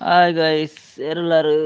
Hi guys ಎಲ್ಲರೂ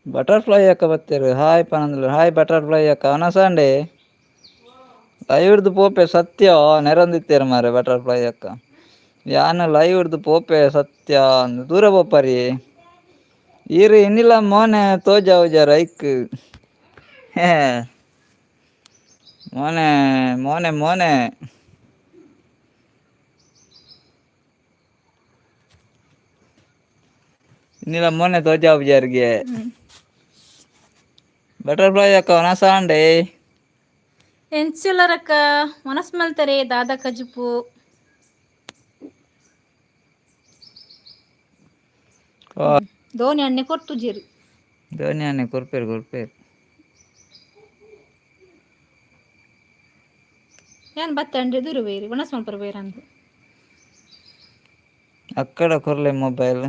butterfly ಅಕ್ಕ ಬರ್ತೀರಿ. ಹಾಯ್ ಪನಂದ್ಲು, ಹಾಯ್ ಬಟರ್ಫ್ಲೈ ಅಕ್ಕ ಅವನಸಂಡೆ ಲೈವ್ ಹಿಡ್ದು ಪೋಪೆ ಸತ್ಯ ನೆರಂದಿತ್ತೀರ ಮಾರೆ ಬಟರ್ಫ್ಲೈ ಅಕ್ಕ ಯಾನ ಲೈವ್ ಹಿಡ್ದು ಪೋಪೆ ಸತ್ಯ ದೂರ ಪೋಪರಿ ಈರು ಇನ್ನಿಲ್ಲ ಮೋನೆ ತೋಜಾವುಜ ರೈಕ್ ಹೇ ಮೋನೆ ಮೋನೆ ಮೋನೆ ಇನ್ನಿಲ್ಲ ಮೋನೆ ತೋಜಾವುಜಾರಿಗೆ ಬಟರ್ಫ್ಲೈ ಅಕ್ಕ ಅವನಸಂಡೆ ಎಂಚುಲರಕ್ಕ ಮನಸ್ ಮಲ್ತಾರೆ ದಾದಾ ಕಜುಪು ಧೋನಿ ಅಣ್ಣೆ ಕೊರ್ತುಜೇರು ಧೋನಿ ಅಣ್ಣೆ ಕೊರ್ಪೇರು ಏನ್ ಬತ್ತೆ ಅಂಡ್ರೆ ದೂರ ಬೇರೆ ಮನಸ್ ಮಲ್ಪರ ಬೇರೆ ಅಂತ ಅಕ್ಕಡ ಕೊರ್ಲೆ ಮೊಬೈಲ್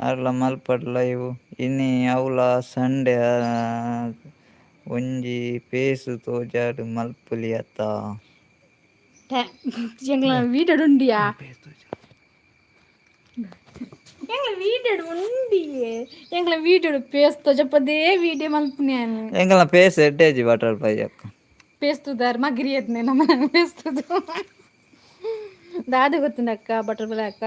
ಆರ್ಲ ಮಲ್ಪಡ್ ಲೈವ್ ಇನ್ನಿ ಅವಲ ಸಂಡೆ ಒಂಜಿ ಪೇಸು ತೋಜಾಡು ಮಲ್ಪುಲಿ ಅತ್ತ வீட்டோட உண்டியா எங்களை வீட்டோட உண்டியே எங்களை வீட்டோட பேஸ்தோ ஜப்பதே வீடியோ மல்ಪುನ್ಯಾನು ಎಂಗಲ ಪೇಸ್ ಎಡ್ಡೇಜಿ ಬಟರ್ಫ್ಲೈ ಅಕ್ಕ ಪೇಸ್ತುದಾರ್ ಮಗಿರಿಯತ್ನೆ ನಮ್ಮ ಪೇಸ್ತುದು ದಾದ ಗೊತ್ತುಂಡಕ್ಕ ಬಟರ್ಫ್ಲೈ ಅಕ್ಕ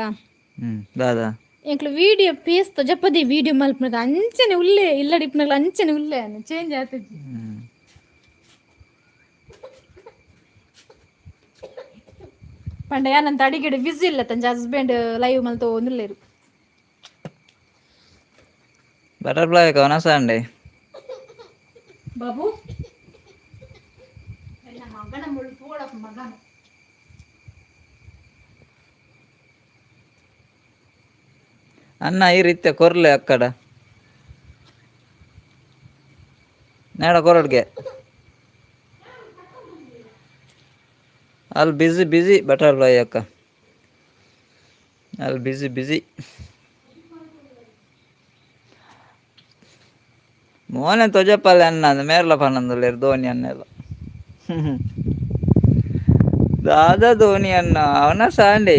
ದಾದಾ ಎಂಕ್ಲ வீடியோ பேஸ்தೋ ಜಪ್ಪದಿ வீடிಯೋ ಮಲ್ಪುನದ ಅಂಚನೆ ಉಲ್ಲೆ ಇಲ್ಲಡಿಪ್ನಗ್ಲ ಅಂಚನೆ ಉಲ್ಲೆ ಚೇಂಜ್ ಆತದಿ ಪಂಡ ಯಾನಂತ ಅಡಿಗೆಡು ಬಿಸಿ ಇಲ್ಲ ತಂಜ ಹಸ್ಬೆಂಡ್ ಲೈವ್ ಮಲ್ತೋ ಒಂದುಲ್ಲೇರು ಬಟರ್ಫ್ಲೈ ಅಕ್ಕ ಅವನಸಂಡೆ ಬಾಬು ಮಗನ ಮುಳ್ಳು ಪೋಳಪ್ಪ ಮಗನ ಅನ್ನ ಈ ರೀತಿ ಕೊರ್ಲೆ ಅಕ್ಕಡ ನೇಡ ಕೊರಡ್ಗೆ ಅಲ್ಲಿ ಬಿಸಿ ಬಟರ್ಫ್ಲೈ ಅಕ್ಕ ಅಲ್ಲಿ ಬಿಸಿ ಮೋನೆ ತೊಜಪಲ್ಲೆ ಅನ್ನ ಮೇರ್ಲ ಪನಂದುಲ್ಲೇರು ಧೋನಿ ಅನ್ನೆಲ್ಲ ದಾದಾ ಧೋನಿ ಅನ್ನ ಅವನ ಸಾಂಡೆ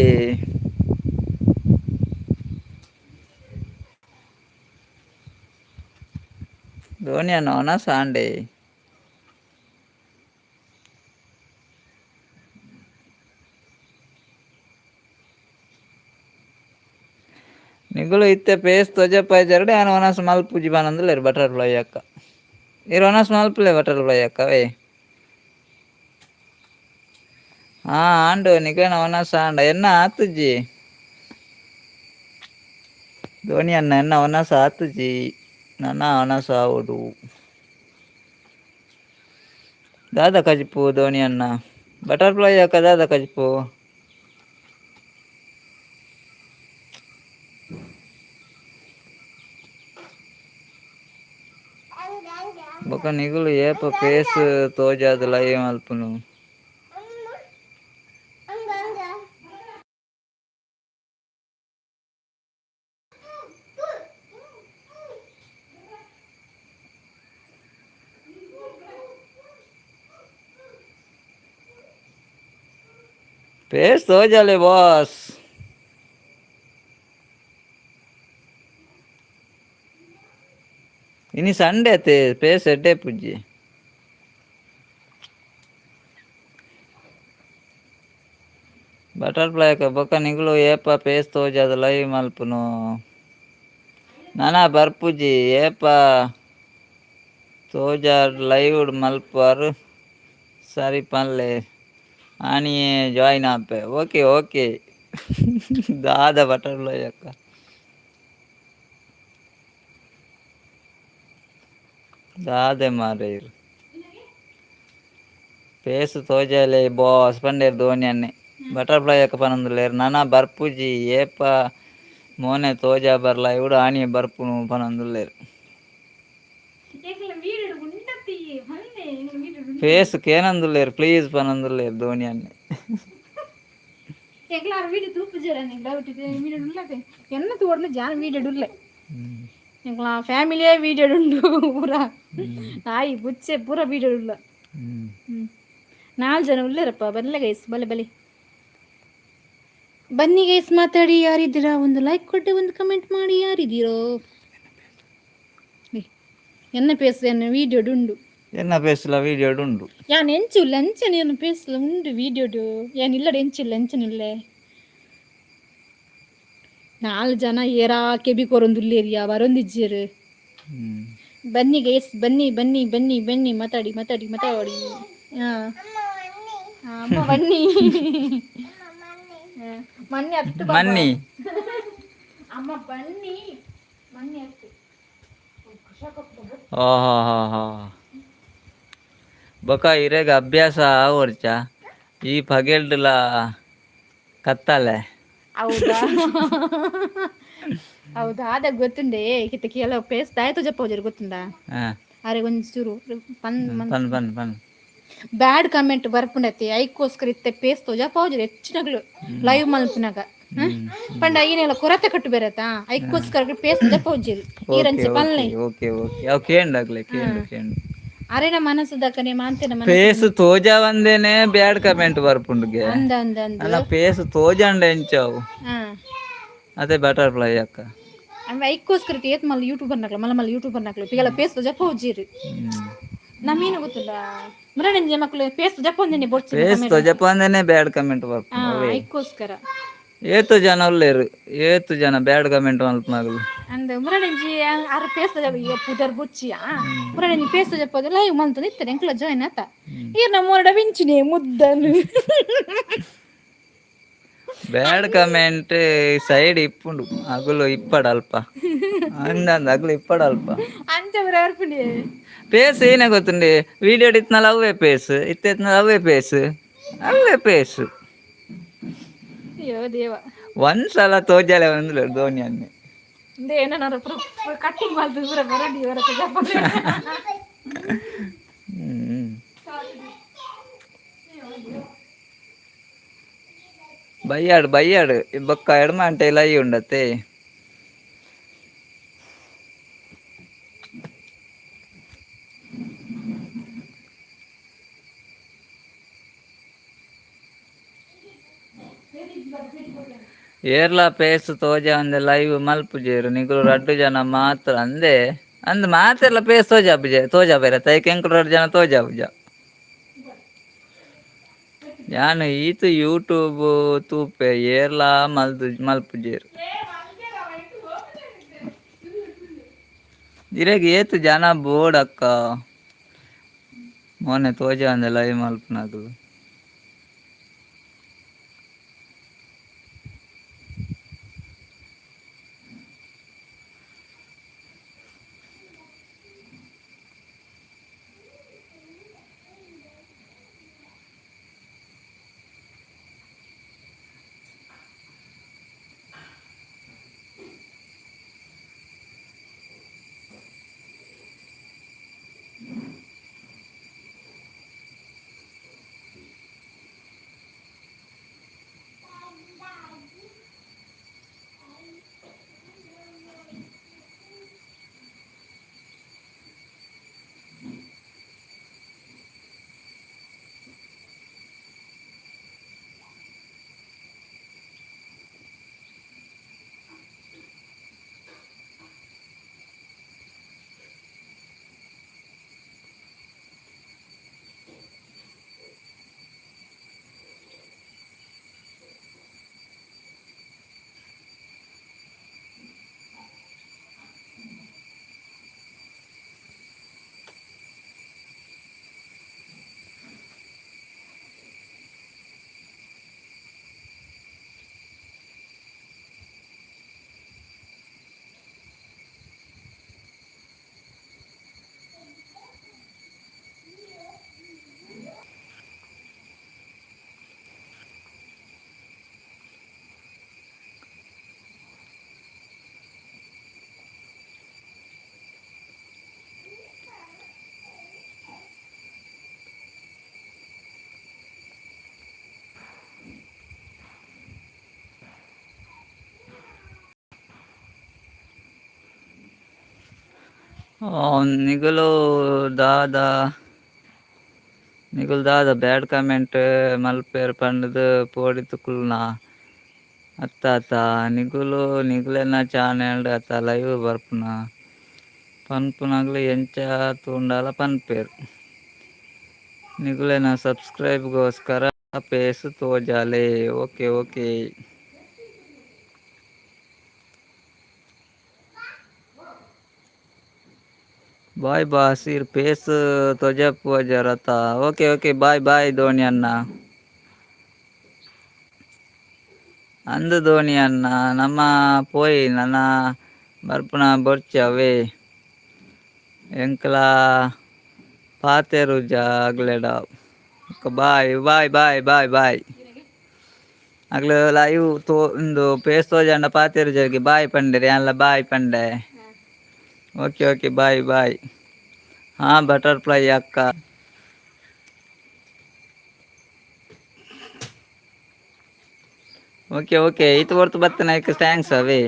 ಧೋನಿ ಅನ್ನ ಅವನ ಸಾಂಡೆ ನಿಗುಲು ಇತ್ತೆ ಪೇಸ್ ತೊಜಪಾಯ್ಜರಡೆ ಆನ ಒನಸ್ ಮಲ್ಪುಜಿ ಬಾನಂದುಲ್ಲೇರು ಬಟರ್ಫ್ಲೈ ಅಕ್ಕ ಇರು ಒನಸ್ ಮಲ್ಪುಲೆ ಬಟರ್ಫ್ಲೈ ಅಕ್ಕವೇ ಆಂಡು ನಿಗನ ಒನಸ್ ಆಂಡ ಎನ್ನ ಆತುಜಿ ಧೋನಿ ಅನ್ನ ಎನ್ನ ಒನಸ್ ಆತುಜಿ ನನ್ನ ಒನಸ್ ಆವುಡು ದಾದಾ ಕಜಿಪು ಧೋನಿ ಅನ್ನ ಬಟರ್ಫ್ಲೈ ಅಕ್ಕ ದಾದಾ ಕಜಿಪು ಬೊಕ ನಿಗುಲು ಏಪ ಪೇಸ್ ತೋಜಾದ್ ಲೈವ್ ಮಲ್ಪುನು. ಪೇಸ್ ತೋಜಾಲೆ ಬಾಸ್. ಇನಿ ಸಂಡೆ ಅತೆ ಪೇಸ್ ಎಡ್ಡೆ ಪುಜ್ಜಿ. ಬಟರ್ಫ್ಲೈ ಬೊಕ ನಿಗುಲು ಏಪ ಪೇಸ್ ತೋಜಾದ್ ಲೈವ್ ಮಲ್ಪುನು. ನನ ಬರ್ಪುಜಿ ಏಪ ತೋಜಾರ್ ಲೈವ್ಡ್ ಮಲ್ಪುವರ್ ಸರಿ ಪನ್ಲೆ ಆನಿಯೆ ಜಾಯಿನ್ ಆಪೆ. ಓಕೆ ಓಕೆ ದಾದ ಬಟರ್ಫ್ಲೈ ಅಕ್ಕ. ದಾದೆ ಮಾರೇರ್ ಪೇಸ್ ತೋಜಾಲೆ ಬಾಸ್ ಪಂಡೆರ್ ಧೋನಿ ಅನ್ನೆ. ಬಟರ್ಫ್ಲೈ ಅಕ್ಕ ಪನೊಂದುಲ್ಲೆರ್ ನನ ಬರ್ಪುಜಿ ಏಪ ಮೋನೆ ತೋಜಾ ಬರ್ಲ ಇವ್ಡು ಆಣಿಯೆ ಬರ್ಪುನು ಪನೊಂದುಲ್ಲೆರ್. ಫೇಸ್ ಕೇನೊಂದುಲ್ಲೆರ್ ಪ್ಲೀಸ್ ಪನೊಂದುಲ್ಲೆರ್ ಧೋನಿ ಅನ್ನೆ. வீடியோ தூப்பு ஜெரானே டவுட் வீடியோ டுல்லते என்ன தோர்ல ಜಾನ வீடியோ டுல்ಲೆ ಎಂಗ್ಲಾ ಫ್ಯಾಮಿಲಿಯೇ வீடியோ ಡುಂಡು ಪೂರಾ ನಾಯಿ ಬುಚ್ಚೆ ಪೂರಾ வீடிಯೋ ಡುಲ್ಲ. 4 ಜನ ಉಳ್ಳೇರಪ್ಪ ಬಲ್ಲೆ ಗೈಸ್ ಬಲ್ಲೆ ಬಲೆ ಬನ್ನಿ ಗೈಸ್ ಮಾತಾಡಿ. ಯಾರಿದ್ದೀರಾ ಒಂದು ಲೈಕ್ ಕೊಟ್ಟು ಒಂದು ಕಮೆಂಟ್ ಮಾಡಿ ಯಾರಿದ್ದೀರೋ. என்ன பேசு என்ன வீடியோ டுண்டு என்ன பேசல வீடியோ டுண்டு ಯಾನ್ ಎಂಚು ಲಂಚನ್ ಏನು ಪೇಸಲ ಉಂಡು வீடியೋ ಡು ಯಾನ್ ಇಲ್ಲಡ ಎಂಚು ಲಂಚನ್ ಇಲ್ಲೆ 4 ಜನ ಏರಾ ಕೆಬಿ ಕೊರೊಂದುಲ್ಲೇರಿಯಾ ವರೊಂದಿಜ್ಜೇರು. ಬನ್ನಿ ಗೈಸ್ ಬನ್ನಿ ಬನ್ನಿ ಬನ್ನಿ ಬನ್ನಿ ಮಾತಾಡಿ ಮಾತಾಡಿ ಮಾತಾಡಿ. ಅಮ್ಮ ಬನ್ನಿ ಮನ್ನಿ ಹತ್ತು ಮನ್ನಿ ಅಮ್ಮ ಬನ್ನಿ ಮನ್ನಿ ಹತ್ತು. ಓಹೋ ಬೊಕ ಇರೆಗ ಅಭ್ಯಾಸ ಆವರ್ಚ ಈ ಪಗೆಲ್ಡ್ಲ ಕತ್ತಲೆ. ಹೌದಾ ಹೌದಾ ಅದ ಗೊತ್ತುಂಡೆ ಕಿತ್ತ ಕೆಲವು ಪೇಸ್ ತಾಯ್ತು ಜಪ್ಪೋಜರು ಗೊತ್ತುಂಡಾ. ಅರೆ ಒಂಚೂರು ಪನ್ ಪನ್ ಪನ್ ಬ್ಯಾಡ್ ಕಮೆಂಟ್ ಬರ್ಪುಂಡತಿ ಐಕೋಸ್ಕರ ಇತ್ತೆ ಪೇಸ್ ತೋಜ ಪೌಜರು ಹೆಚ್ಚಿನಗಳು ಲೈವ್ ಮಲ್ಪಿನಾಗ ಪಂಡ ಈನೆಲ್ಲ ಕೊರತೆ ಕಟ್ಟು ಬೇರೆತಾ ಐಕೋಸ್ಕರ ಪೇಸ್ ತೋಜ ಪೌಜರು ಈರಂಚೆ ಪಲ್ಲೆ. ಓಕೆ ಓಕೆ ಅವ್ ಕೇಂಡಾಗ್ಲೆ ಕೇಂಡು ಕೇಂಡು ಅರೆ ನಮ್ಮ ಮನಸ್ಸು ದಕ್ಕನೆ ಮಾಂತೆನ ಪೇಸ್ ತೋಜಾ ಒಂದೇನೆ ಬ್ಯಾಡ್ ಕಮೆಂಟ್ ಬರ್ಪುಂಡುಗೆ ಅಂದ ಅಂದ ಅಂದ ಅಲ್ಲ ಪೇಸ್ ತೋಜಾಂಡ ಎಂಚಾವು ಅದೇ ಬಟರ್ಫ್ಲೈ ಅಕ್ಕ. ಅವ ಐಕೋಸ್ಕರ ಏತ್ ಮಲ್ಲ ಯೂಟ್ಯೂಬರ್ ನಕ್ಲ ಮಲ್ಲ ಮಲ್ಲ ಯೂಟ್ಯೂಬರ್ ನಕ್ಲ ಪಿಗಲ ಪೇಸ್ ತೋಜ ಪೌಜರು ನಮೀನು ಗೊತ್ತಿಲ್ಲ ಮರಣಿಂಜೆ ಮಕ್ಕಳು ಪೇಸ್ ತೋಜ ಪೌಂದೇನೆ ಬೋಡ್ಚಿ ಪೇಸ್ ತೋಜ ಪೌಂದೇನೆ ಬ್ಯಾಡ್ ಕಮೆಂಟ್ ಬರ್ಪುಂಡು ಐಕೋಸ್ಕರ ಏತು ಜನ ಉಲ್ಲೇರು ಏತು ಜನ ಬ್ಯಾಡ್ ಕಮೆಂಟ್ ಮಲ್ಪನಾಗಲು ಅಂದ ಮುರಣಿಂಜಿ ಅರ ಪೇಸ್ ತೋಜ ಪುದರ್ ಬುಚ್ಚಿಯಾ ಮುರಣಿಂಜಿ ಪೇಸ್ ತೋಜ ಪೌದ ಲೈವ್ ಮಲ್ತದ ಇತ್ತದೆ ಎಂಕ್ಲ ಜಾಯಿನ್ ಆತ ಈರ್ನ ಮೋರಡ ವಿಂಚಿನೆ ಮುದ್ದಲು ಬ್ಯಾಡ್ ಕಮೆಂಟ್ ಸೈಡ್ ಇಪ್ಪುಂಡು ಅಗುಲು ಇಪ್ಪಡ ಅಲ್ಪ ಅಂದಂದ ಅಗುಲು ಇಪ್ಪಡ ಅಲ್ಪ ಅಂಚ ಬರ ಅರ್ಪುಂಡಿ ಪೇಸ್ ಏನೇ ಗೊತ್ತುಂಡಿ ವಿಡಿಯೋ ಇತ್ನಲ್ಲ ಅವೇ ಪೇಸ್ ಇತ್ತೆತ್ನಲ್ಲ ಅವೇ ಪೇಸ್ ಅಯ್ಯೋ ದೇವ ಒಂದ್ಸಲ ತೋಜಾಲೆ ಒಂದು ಧೋನಿ ಅನ್ನೆ ಏನಾರ ಕಟ್ಟಿಂಗ್ ಮಾಡ್ತಿದ್ ಪೂರ ಬರಡಿ ಬಯ್ಯಾಡು ಬೊಕ್ಕ ಎಡ್ಮ ಅಂಟೆ ಲೈ ಉಂಡತೆ ಏರ್ಲ ಪೇಸ್ ತೋಜ ಅಂದೆ ಲೈವ್ ಮಲ್ಪುಜೇರು ನಿಗುಲು 2 ಜನ ಮಾತ್ರ ಅಂದೆ ಅಂದ್ ಮಾತೆರ್ಲ ಪೇಸ್ ತೋಜ ಬೇರೆ ತೈಕ್ ಎಂಕುಲು 2 ಜನ ತೋಜಾಬುಜ ಯಾನು ಈತು ಯೂಟ್ಯೂಬ್ ತೂಪೆ ಏರ್ಲ ಮಲ್ಪುಜೇರು ಇರೆಗ್ ಏತು ಜನ ಬೋರ್ಡ್ ಅಕ್ಕ ಮೊನ್ನೆ ತೋಜ ಅಂದೆ ಲೈವ್ ಮಲ್ಪನಾಗಲು ನಿಗುಲು ದಾದ ನಿಗುಲ್ ದಾದ ಬ್ಯಾಡ್ ಕಮೆಂಟ್ ಮಲ್ಪೇರ್ ಪಂಡದು ಪೋಡಿ ತುಕುಲ್ನ ಅತ್ತ ಅತ್ತ ನಿಗುಲೆನ ಚಾನೆಲ್ ಅತ್ತ ಲೈವ್ ಬರ್ಪುನ ಪನ್ಪುನಗ್ಲು ಎಂಚ ತೂಂಡಾಲ ಪನ್ಪೇರು ನಿಗುಲೆನ ಸಬ್ಸ್ಕ್ರೈಬ್ಗೋಸ್ಕರ ಪೇಸ್ ತೋಜಾಲೆ ಓಕೆ ಓಕೆ ಬಾಯ್ ಬಾಸಿರ್ ಪೇಸ್ ತೊಜಪುವ ಜರತ okay okay bye bye Dhoni ಅಣ್ಣ ಅಂದು ಧೋನಿ ಅಣ್ಣ ನಮ್ಮ ಪೋಯಿ ನನ್ನ ಬರ್ಪುನ ಬೊರ್ಚವೆ ಎಂಕಲ ಪಾತೆರುಜ ಆಗ್ಲೆಡ ಬಾಯ್ ಬಾಯ್ ಬಾಯ್ ಬಾಯ್ ಬಾಯ್ ಅಗ್ಲು ಲೈವ್ ತೋ ಇಂದು ಪೇಸ್ ತೋಜಂಡ ಪಾತೆರು ಜರ್ಗೆ ಬಾಯ್ ಪಂಡೆರ್ ಯಾನ್ಲ ಬಾಯ್ ಪಂಡೆ ಓಕೆ ಓಕೆ ಬಾಯ್ ಬಾಯ್ ಹಾ ಬಟರ್ಫ್ಲೈ ಅಕ್ಕ ಓಕೆ ಓಕೆ ಇತ್ತು ಹೊರ್ತು ಬರ್ತೇನೆ ಥ್ಯಾಂಕ್ಸ್ ಅವೇ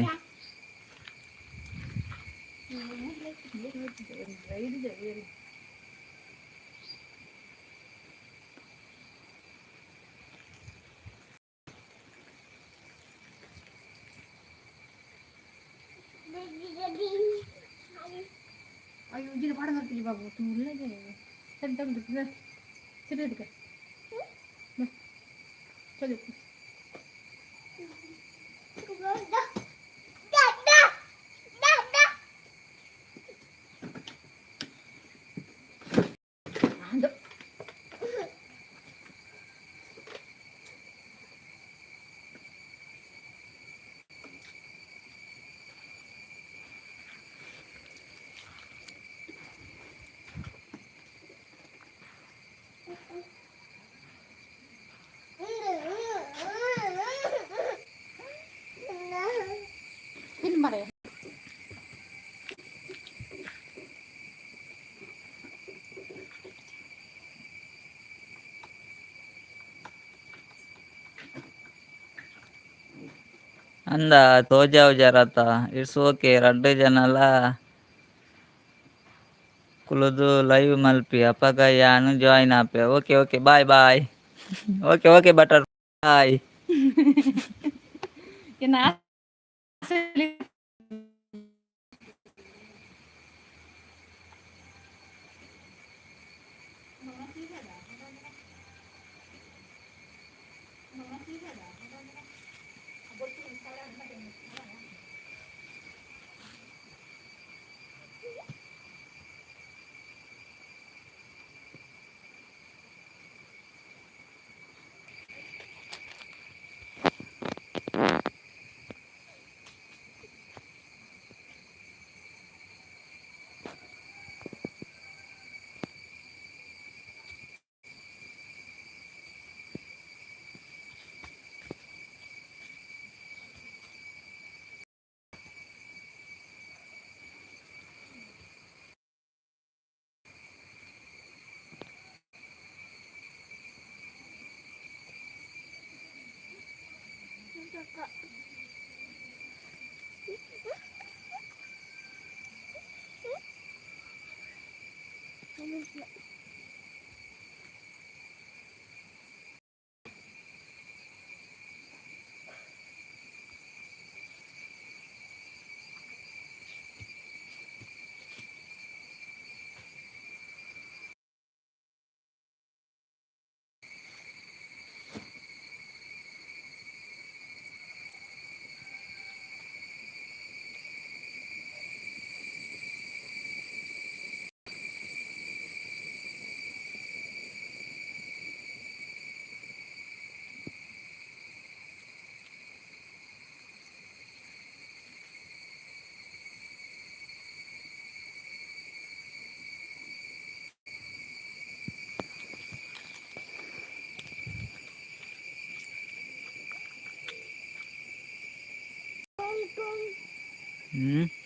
ಅಯ್ಯೋ ಇದು ಬಾಡ ಮಾಡ್ತೀವಿ ಬಾಬು ತುಳ್ಳಗೆ ಸರಿ ತಗೊಂಡು ಸರಿ ಅದಕ್ಕೆ ಸರಿ ಇಲ್ಲಿ ಮರೆ ಅಂದ ತೋಜಾವ್ ಜರತ ಇಟ್ಸ್ ಓಕೆ ರಡ್ಡು ಜನಲ ಕುಲುದು ಲೈವ್ ಮಲ್ಪಿ ಅಪಗ ಯಾನು ಜಾಯಿನ್ ಆಪೆ okay okay bye bye okay okay butter bye ಏನ ಹ್ಮ್